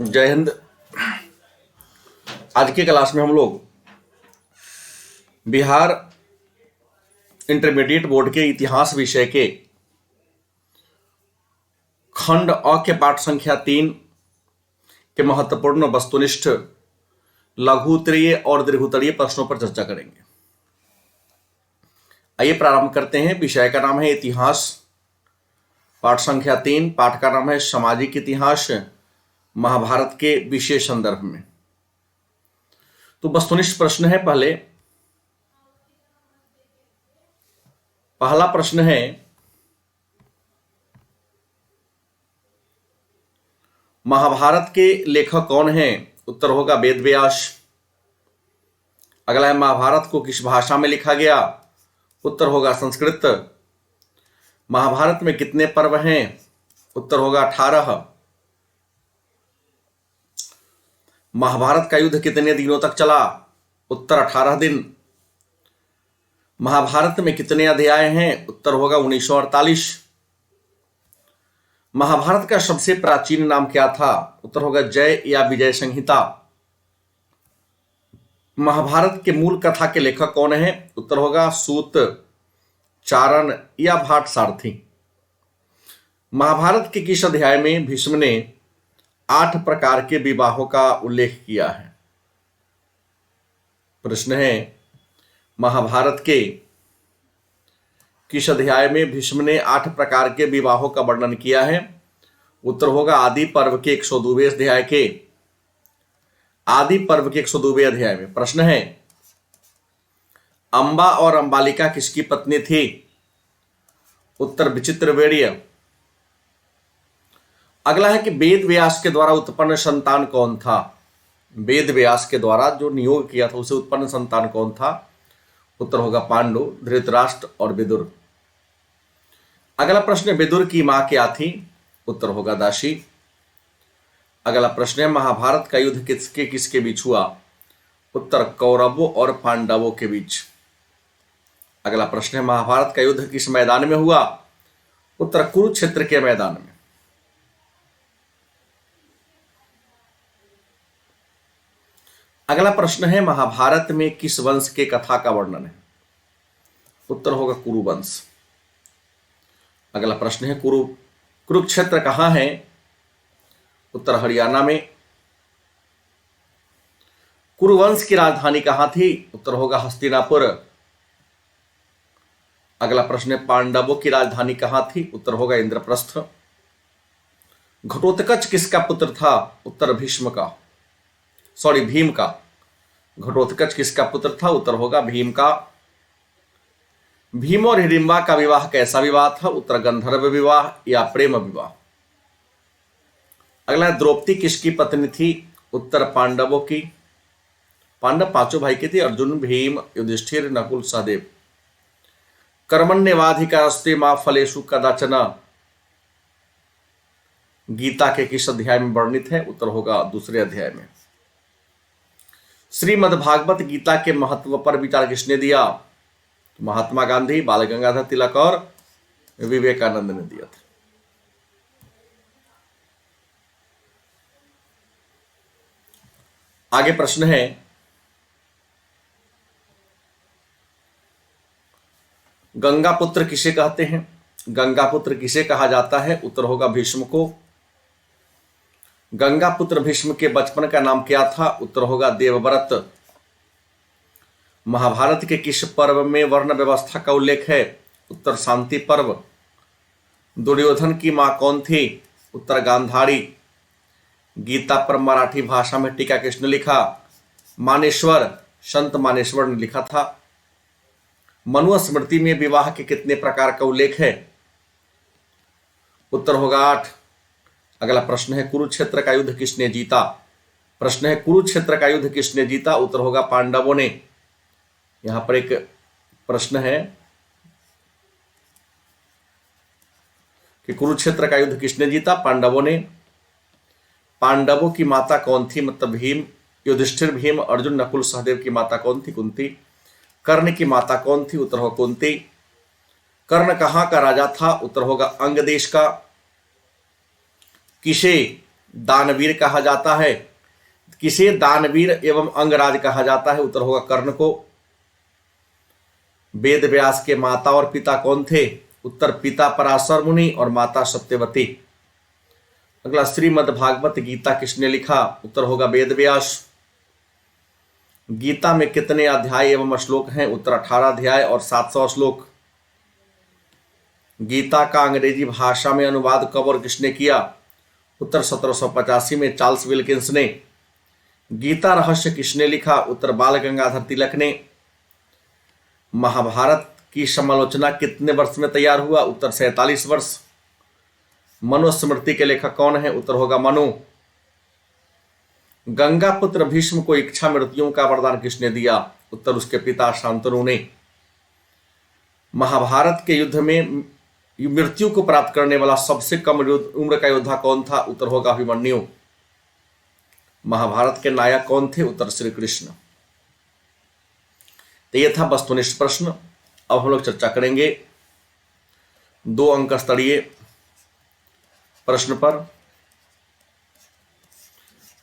जय हिंद। आज की क्लास में हम लोग बिहार इंटरमीडिएट बोर्ड के इतिहास विषय के खंड अ के पाठ संख्या 3 के महत्वपूर्ण वस्तुनिष्ठ लघुत्तरीय और दीर्घोत्तरीय प्रश्नों पर चर्चा करेंगे। आइए प्रारंभ करते हैं। विषय का नाम है इतिहास, पाठ संख्या 3, पाठ का नाम है सामाजिक इतिहास महाभारत के विशेष संदर्भ में। तो वस्तुनिष्ठ प्रश्न है। पहला प्रश्न है, महाभारत के लेखक कौन हैं? उत्तर होगा वेद व्यास। अगला है, महाभारत को किस भाषा में लिखा गया? उत्तर होगा संस्कृत। महाभारत में कितने पर्व हैं? उत्तर होगा 18। महाभारत का युद्ध कितने दिनों तक चला? उत्तर 18 दिन। महाभारत में कितने अध्याय हैं? उत्तर होगा 1948। महाभारत का सबसे प्राचीन नाम क्या था? उत्तर होगा जय या विजय संहिता। महाभारत के मूल कथा के लेखक कौन है? उत्तर होगा सूत, चारण या भाट सारथी। महाभारत के किस अध्याय में भीष्म ने 8 प्रकार के विवाहों का उल्लेख किया है? प्रश्न है, महाभारत के किस अध्याय में भीष्म ने 8 प्रकार के विवाहों का वर्णन किया है? उत्तर होगा आदि पर्व के 102वें अध्याय के आदि पर्व के 102वें अध्याय में। प्रश्न है, अंबा और अंबालिका किसकी पत्नी थी? उत्तर विचित्रवीर्य। अगला है कि वेद व्यास के द्वारा उत्पन्न संतान कौन था? वेद व्यास के द्वारा जो नियोग किया था उसे उत्पन्न संतान कौन था? उत्तर होगा पांडु, धृतराष्ट्र और विदुर। अगला प्रश्न, विदुर की मां क्या थी? उत्तर होगा दासी। अगला प्रश्न है, महाभारत का युद्ध किसके किसके बीच हुआ? उत्तर कौरवों और पांडवों के बीच। अगला प्रश्न है, महाभारत का युद्ध किस मैदान में हुआ? उत्तर कुरुक्षेत्र के मैदान में। अगला प्रश्न है, महाभारत में किस वंश के कथा का वर्णन है? उत्तर होगा कुरुवंश। अगला प्रश्न है, कुरुक्षेत्र कहां है? उत्तर हरियाणा में। कुरुवंश की राजधानी कहां थी? उत्तर होगा हस्तिनापुर। अगला प्रश्न है, पांडवों की राजधानी कहां थी? उत्तर होगा इंद्रप्रस्थ। घटोत्कच किसका पुत्र था? उत्तर भीम का। घटोत्कच किसका पुत्र था? उत्तर होगा भीम का। भीम और हिडिंबा का विवाह कैसा विवाह था? उत्तर गंधर्व विवाह या प्रेम विवाह। अगला, द्रौपदी किसकी पत्नी थी? उत्तर पांडवों की। पांडव 5 भाई के थे, अर्जुन, भीम, युधिष्ठिर, नकुल, सहदेव। कर्मण्येवाधिकारस्ते मा फलेषु कदाचन गीता के किस अध्याय में वर्णित है? उत्तर होगा 2 अध्याय में। श्रीमद् भागवत गीता के महत्व पर विचार किसने दिया? महात्मा गांधी, बाल गंगाधर तिलक और विवेकानंद ने दिया था। आगे प्रश्न है, गंगापुत्र किसे कहते हैं? गंगापुत्र किसे कहा जाता है? उत्तर होगा भीष्म को। गंगापुत्र भीष्म के बचपन का नाम क्या था? उत्तर होगा देवव्रत। महाभारत के किस पर्व में वर्ण व्यवस्था का उल्लेख है? उत्तर शांति पर्व। दुर्योधन की मां कौन थी? उत्तर गांधारी। गीता पर मराठी भाषा में टीका किसने लिखा? मानेश्वर, संत मानेश्वर ने लिखा था। मनुस्मृति में विवाह के कितने प्रकार का उल्लेख है? उत्तर होगा 8। अगला प्रश्न है, कुरुक्षेत्र का युद्ध किसने जीता? प्रश्न है, कुरुक्षेत्र का युद्ध किसने जीता? उत्तर होगा पांडवों ने। यहां पर एक प्रश्न है कि कुरुक्षेत्र का युद्ध किसने जीता? पांडवों ने। पांडवों की माता कौन थी? मतलब भीम, युधिष्ठिर, भीम, अर्जुन, नकुल, सहदेव की माता कौन थी? कुंती। कर्ण की माता कौन थी? उत्तर होगा कुंती। कर्ण कहां का राजा था? उत्तर होगा अंग देश का। किसे दानवीर कहा जाता है? किसे दानवीर एवं अंगराज कहा जाता है? उत्तर होगा कर्ण को। वेद व्यास के माता और पिता कौन थे? उत्तर पिता पराशर मुनि और माता सत्यवती। अगला, श्रीमद् भागवत गीता किसने लिखा? उत्तर होगा वेद व्यास। गीता में कितने अध्याय एवं श्लोक हैं? उत्तर 18 अध्याय और 700 श्लोक। गीता का अंग्रेजी भाषा में अनुवाद कब और किसने किया? उत्तर 1785 में चार्ल्स विल्किंस ने। गीता रहस्य किसने लिखा? उत्तर बाल गंगाधर तिलक ने। महाभारत की समालोचना कितने वर्ष में तैयार हुआ? उत्तर 47 वर्ष। मनुस्मृति के लेखक कौन है? उत्तर होगा मनु। गंगा पुत्र भीष्म को इच्छा मृत्युओं का वरदान किसने दिया? उत्तर उसके पिता शांतनु ने। महाभारत के युद्ध में मृत्यु को प्राप्त करने वाला सबसे कम उम्र का योद्धा कौन था? उत्तर होगा अभिमन्यु। महाभारत के नायक कौन थे? उत्तर श्री कृष्ण। तो यह था वस्तुनिष्ठ प्रश्न। अब हम लोग चर्चा करेंगे 2 अंक स्तरीय प्रश्न पर।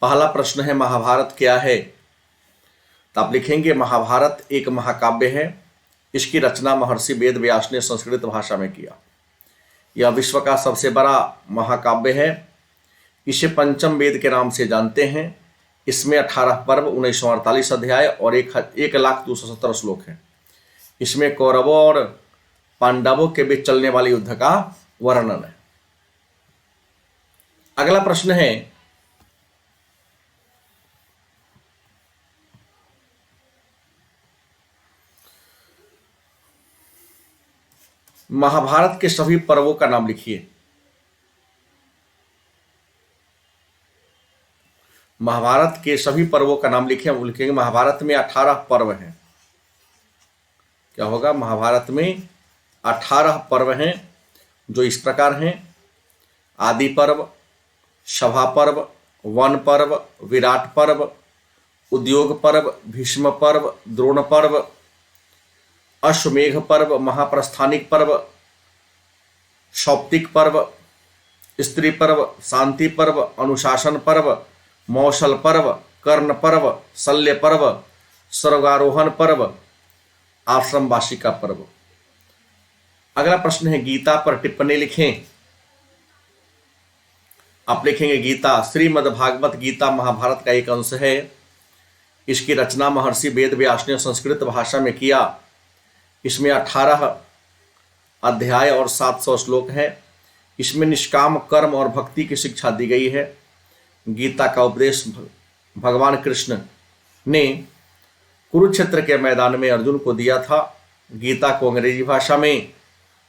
पहला प्रश्न है महाभारत क्या है? तो आप लिखेंगे महाभारत एक महाकाव्य है। इसकी रचना महर्षि वेद व्यास ने संस्कृत भाषा में किया। यह विश्व का सबसे बड़ा महाकाव्य है। इसे पंचम वेद के नाम से जानते हैं। इसमें 18 पर्व, 1948 अध्याय और 1,0270 श्लोक हैं। इसमें कौरवों और पांडवों के बीच चलने वाले युद्ध का वर्णन है। अगला प्रश्न है महाभारत के सभी पर्वों का नाम लिखिए। महाभारत के सभी पर्वों का नाम लिखिए। हम लिखेंगे महाभारत में 18 पर्व हैं। क्या होगा? महाभारत में 18 पर्व हैं जो इस प्रकार हैं: आदि पर्व, सभा पर्व, वन पर्व, विराट पर्व, उद्योग पर्व, भीष्म पर्व, द्रोण पर्व, अश्वमेघ पर्व, महाप्रस्थानिक पर्व, सौप्तिक पर्व, स्त्री पर्व, शांति पर्व, अनुशासन पर्व, मौसल पर्व, कर्ण पर्व, शल्य पर्व, स्वर्गारोहण पर्व, आश्रम वासिका पर्व। अगला प्रश्न है गीता पर टिप्पणी लिखें। आप लिखेंगे गीता श्रीमद् भागवत गीता महाभारत का एक अंश है। इसकी रचना महर्षि वेद व्यास ने संस्कृत भाषा में किया। इसमें 18 अध्याय और 700 श्लोक है। इसमें निष्काम कर्म और भक्ति की शिक्षा दी गई है। गीता का उपदेश भगवान कृष्ण ने कुरुक्षेत्र के मैदान में अर्जुन को दिया था। गीता को अंग्रेजी भाषा में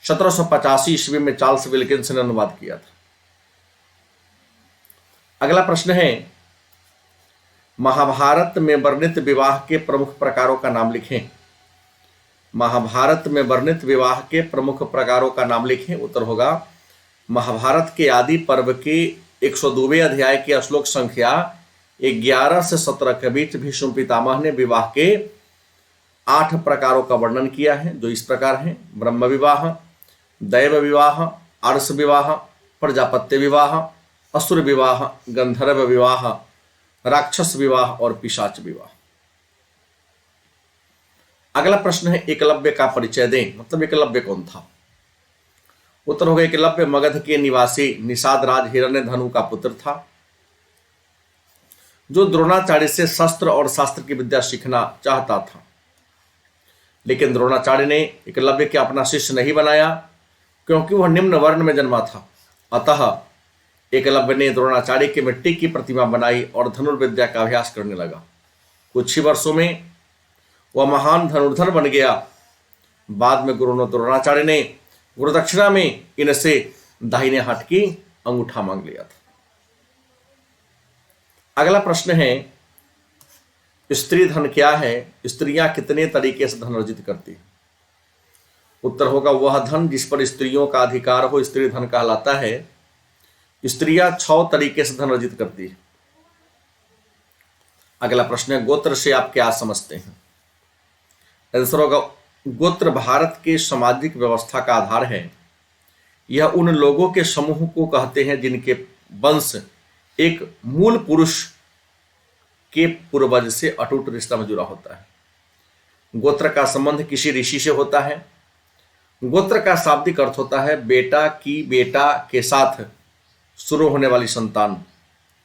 1785 ईस्वी में चार्ल्स विल्किंस ने अनुवाद किया था। अगला प्रश्न है महाभारत में वर्णित विवाह के प्रमुख प्रकारों का नाम लिखें। महाभारत में वर्णित विवाह के प्रमुख प्रकारों का नाम लिखें। उत्तर होगा महाभारत के आदि पर्व के 102वें अध्याय की श्लोक संख्या 11 से 17 के बीच भीष्म पितामह ने विवाह के 8 प्रकारों का वर्णन किया है, जो इस प्रकार हैं: ब्रह्म विवाह, दैव विवाह, अर्ष विवाह, प्रजापत्य विवाह, असुर विवाह, गंधर्व विवाह, राक्षस विवाह और पिशाच विवाह। अगला प्रश्न है एकलव्य का परिचय दें। मतलब एकलव्य कौन था? उत्तर होगा एकलव्य मगध के निवासी निषाद राज हिरण्यधनु का पुत्र था, जो द्रोणाचार्य से शस्त्र और शास्त्र की विद्या सीखना चाहता था। लेकिन द्रोणाचार्य ने एकलव्य के अपना शिष्य नहीं बनाया, क्योंकि वह निम्न वर्ण में जन्मा था। अतः एकलव्य ने द्रोणाचार्य की मिट्टी की प्रतिमा बनाई और धनुर्विद्या का अभ्यास करने लगा। कुछ ही वर्षों में वह महान धनुर्धर बन गया। बाद में गुरु द्रोणाचार्य ने गुरुदक्षिणा में इनसे दाहिने हाथ की अंगूठा मांग लिया था। अगला प्रश्न है स्त्री धन क्या है? स्त्रियां कितने तरीके से धन अर्जित करती हैं? उत्तर होगा वह धन जिस पर स्त्रियों का अधिकार हो स्त्री धन कहलाता है। स्त्रियां 6 तरीके से धन अर्जित करती है। अगला प्रश्न है गोत्र से आप क्या समझते हैं? आंसर होगा गोत्र भारत के सामाजिक व्यवस्था का आधार है। यह उन लोगों के समूह को कहते हैं जिनके वंश एक मूल पुरुष के पूर्वज से अटूट रिश्ता में जुड़ा होता है। गोत्र का संबंध किसी ऋषि से होता है। गोत्र का शाब्दिक अर्थ होता है बेटा की बेटा के साथ शुरू होने वाली संतान।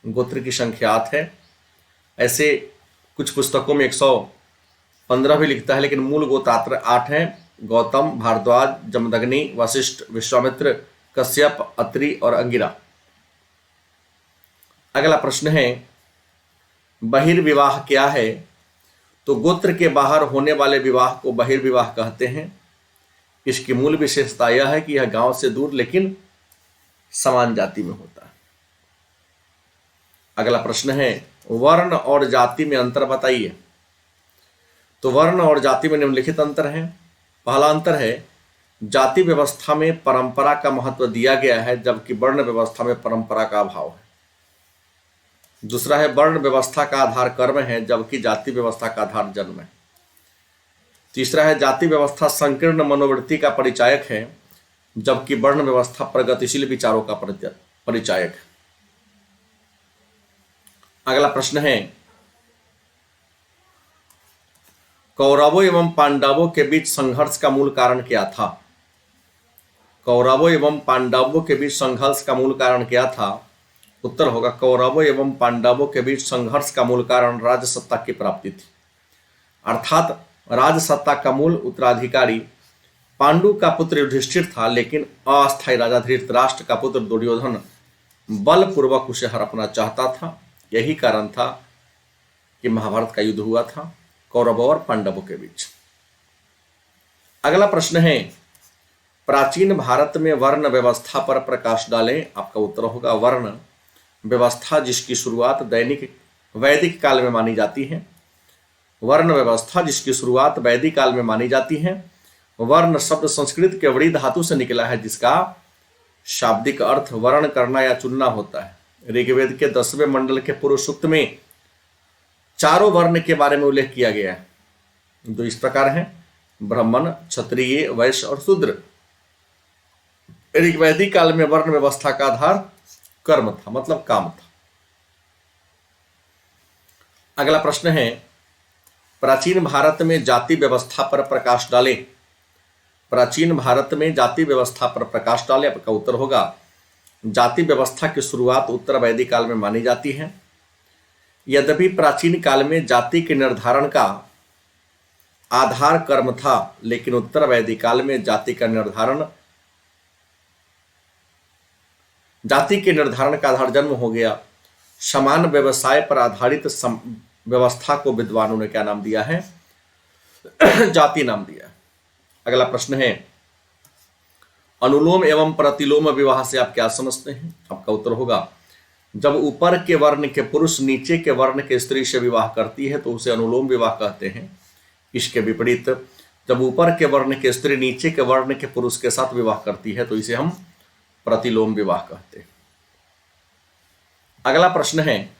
गोत्र की संख्या 8 है। ऐसे कुछ पुस्तकों में 115 भी लिखता है, लेकिन मूल गोत्रात्र 8 है। गौतम, भारद्वाज, जमदग्नि, वशिष्ठ, विश्वामित्र, कश्यप, अत्रि और अंगिरा। अगला प्रश्न है बहिर्विवाह क्या है? तो गोत्र के बाहर होने वाले विवाह को बहिर्विवाह कहते हैं। इसकी मूल विशेषता यह है कि यह गांव से दूर लेकिन समान जाति में होता है। अगला प्रश्न है वर्ण और जाति में अंतर बताइए। तो वर्ण और जाति में निम्नलिखित अंतर है। पहला अंतर है जाति व्यवस्था में परंपरा का महत्व दिया गया है, जबकि वर्ण व्यवस्था में परंपरा का अभाव है। दूसरा है वर्ण व्यवस्था का आधार कर्म है, जबकि जाति व्यवस्था का आधार जन्म है। तीसरा है जाति व्यवस्था संकीर्ण मनोवृत्ति का परिचायक है, जबकि वर्ण व्यवस्था प्रगतिशील विचारों का परिचायक है। अगला प्रश्न है कौरवों एवं पांडवों के बीच संघर्ष का मूल कारण क्या था? कौरवों एवं पांडवों के बीच संघर्ष का मूल कारण क्या था? उत्तर होगा कौरवों एवं पांडवों के बीच संघर्ष का मूल कारण राजसत्ता की प्राप्ति थी। अर्थात राजसत्ता का मूल उत्तराधिकारी पांडु का पुत्र युधिष्ठिर था, लेकिन अस्थायी राजा धृतराष्ट्र का पुत्र दुर्योधन बलपूर्वक उसे हड़पना चाहता था। यही कारण था कि महाभारत का युद्ध हुआ था कौरवों और पांडवों के बीच। अगला प्रश्न है प्राचीन भारत में वर्ण व्यवस्था पर प्रकाश डालें। आपका उत्तर होगा वर्ण व्यवस्था जिसकी शुरुआत वैदिक काल में मानी जाती है। वर्ण व्यवस्था जिसकी शुरुआत वैदिक काल में मानी जाती है। वर्ण शब्द संस्कृत के वृद्ध धातु से निकला है, जिसका शाब्दिक अर्थ वर्ण करना या चुनना होता है। ऋग्वेद के 10वें मंडल के पूर्व सूक्त में चारों वर्ण के बारे में उल्लेख किया गया है, जो इस प्रकार हैं ब्राह्मण, क्षत्रिय, वैश्य और शूद्र। ऋग्वैदिक काल में वर्ण व्यवस्था का आधार कर्म था, मतलब काम था। अगला प्रश्न है प्राचीन भारत में जाति व्यवस्था पर प्रकाश डालें। प्राचीन भारत में जाति व्यवस्था पर प्रकाश डालें। आपका उत्तर होगा जाति व्यवस्था की शुरुआत उत्तर वैदिक काल में मानी जाती है। यद्यपि प्राचीन काल में जाति के निर्धारण का आधार कर्म था, लेकिन उत्तर वैदिक काल में जाति के निर्धारण का आधार जन्म हो गया। समान व्यवसाय पर आधारित व्यवस्था को विद्वानों ने क्या नाम दिया है? जाति नाम दिया। अगला प्रश्न है अनुलोम एवं प्रतिलोम विवाह से आप क्या समझते हैं? आपका उत्तर होगा जब ऊपर के वर्ण के पुरुष नीचे के वर्ण के स्त्री से विवाह करती है तो उसे अनुलोम विवाह कहते हैं। इसके विपरीत जब ऊपर के वर्ण के स्त्री नीचे के वर्ण के पुरुष के साथ विवाह करती है तो इसे हम प्रतिलोम विवाह कहते हैं। अगला प्रश्न है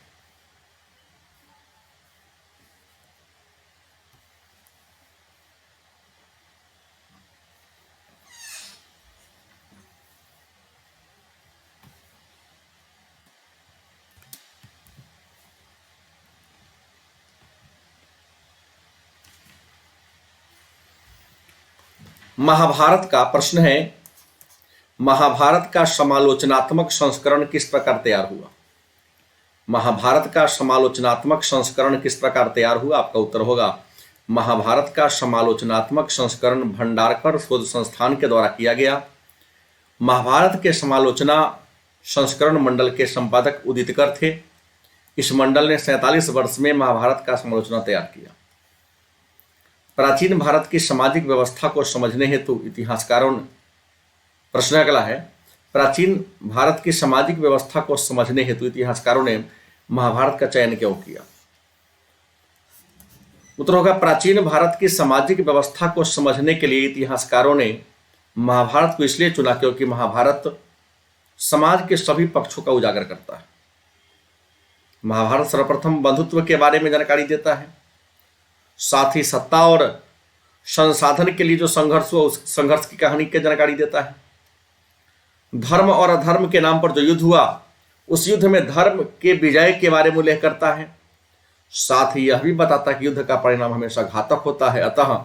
महाभारत का प्रश्न है महाभारत का समालोचनात्मक संस्करण किस प्रकार तैयार हुआ? महाभारत का समालोचनात्मक संस्करण किस प्रकार तैयार हुआ? आपका उत्तर होगा महाभारत का समालोचनात्मक संस्करण भंडारकर शोध संस्थान के द्वारा किया गया। महाभारत के समालोचना संस्करण मंडल के संपादक उदितकर थे। इस मंडल ने 47 वर्ष में महाभारत का समालोचना तैयार किया। प्राचीन भारत की सामाजिक व्यवस्था को समझने हेतु इतिहासकारों ने प्रश्न अगला है प्राचीन भारत की सामाजिक व्यवस्था को समझने हेतु इतिहासकारों ने महाभारत का चयन क्यों किया? उत्तर होगा प्राचीन भारत की सामाजिक व्यवस्था को समझने के लिए इतिहासकारों ने महाभारत को इसलिए चुना क्योंकि महाभारत समाज के सभी पक्षों का उजागर करता है। महाभारत सर्वप्रथम बंधुत्व के बारे में जानकारी देता है, साथ ही सत्ता और संसाधन के लिए जो संघर्ष हुआ उस संघर्ष की कहानी की जानकारी देता है। धर्म और अधर्म के नाम पर जो युद्ध हुआ उस युद्ध में धर्म के विजय के बारे में उल्लेख करता है। साथ ही यह भी बताता है कि युद्ध का परिणाम हमेशा घातक होता है, अतः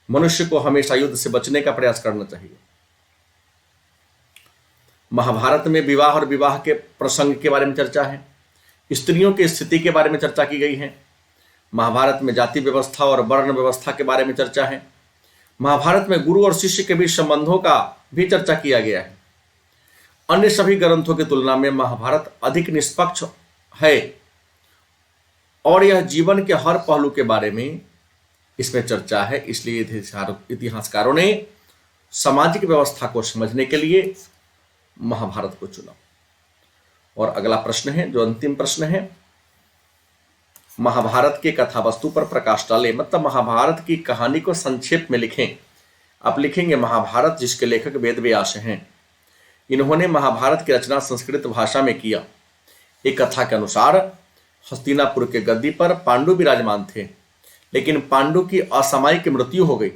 मनुष्य को हमेशा युद्ध से बचने का प्रयास करना चाहिए। महाभारत में विवाह और विवाह के प्रसंग के बारे में चर्चा है। स्त्रियों की स्थिति के बारे में चर्चा की गई है। महाभारत में जाति व्यवस्था और वर्ण व्यवस्था के बारे में चर्चा है। महाभारत में गुरु और शिष्य के बीच संबंधों का भी चर्चा किया गया है। अन्य सभी ग्रंथों की तुलना में महाभारत अधिक निष्पक्ष है और यह जीवन के हर पहलू के बारे में इसमें चर्चा है। इसलिए इतिहासकारों ने सामाजिक व्यवस्था को समझने के लिए महाभारत को चुना। और अगला प्रश्न है, जो अंतिम प्रश्न है, महाभारत के कथा वस्तु पर प्रकाश डालें, मतलब महाभारत की कहानी को संक्षेप में लिखें। आप लिखेंगे महाभारत, जिसके लेखक वेद व्यास हैं। इन्होंने महाभारत की रचना संस्कृत भाषा में किया। एक कथा के अनुसार हस्तिनापुर के गद्दी पर पांडु विराजमान थे, लेकिन पांडु की असामयिक मृत्यु हो गई।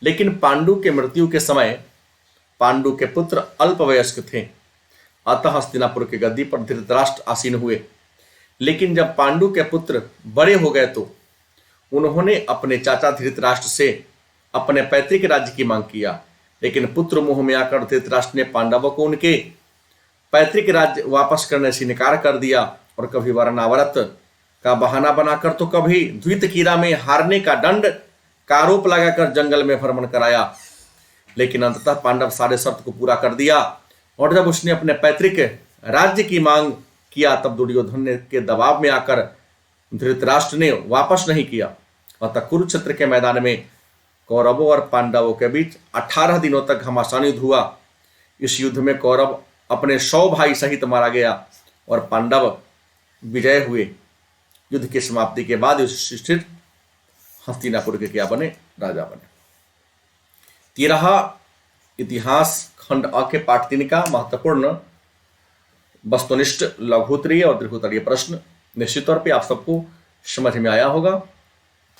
लेकिन पांडु के मृत्यु के समय पांडु के पुत्र अल्पवयस्क थे, अतः हस्तिनापुर के गद्दी पर धृतराष्ट्र आसीन हुए। लेकिन जब पांडु के पुत्र बड़े हो गए तो उन्होंने अपने चाचा धृतराष्ट्र से अपने पैतृक राज्य की मांग किया, लेकिन पुत्र मोह में आकर धृतराष्ट्र ने पांडवों को उनके पैतृक राज्य वापस करने से इनकार कर दिया और कभी वर्णावरत का बहाना बनाकर तो कभी द्वितकीरा में हारने का दंड का आरोप लगाकर जंगल में भ्रमण कराया। लेकिन अंततः पांडव सारे शर्त को पूरा कर दिया और जब उसने अपने पैतृक राज्य की मांग किया तब दुर्योधन के दबाव में आकर धृतराष्ट्र ने वापस नहीं किया। अतः कुरुक्षेत्र के मैदान में कौरवों और पांडवों के बीच 18 दिनों तक घमासान युद्ध हुआ। इस युद्ध में कौरव अपने 100 भाई सहित मारा गया और पांडव विजय हुए। युद्ध की समाप्ति के बाद युधिष्ठिर हस्तिनापुर के क्या बने? राजा बने। 13 इतिहास खंड अ के पाठ 3 का महत्वपूर्ण वस्तुनिष्ठ लघुत्तरीय और दीर्घोत्तरीय प्रश्न निश्चित तौर पे आप सबको समझ में आया होगा।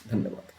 धन्यवाद।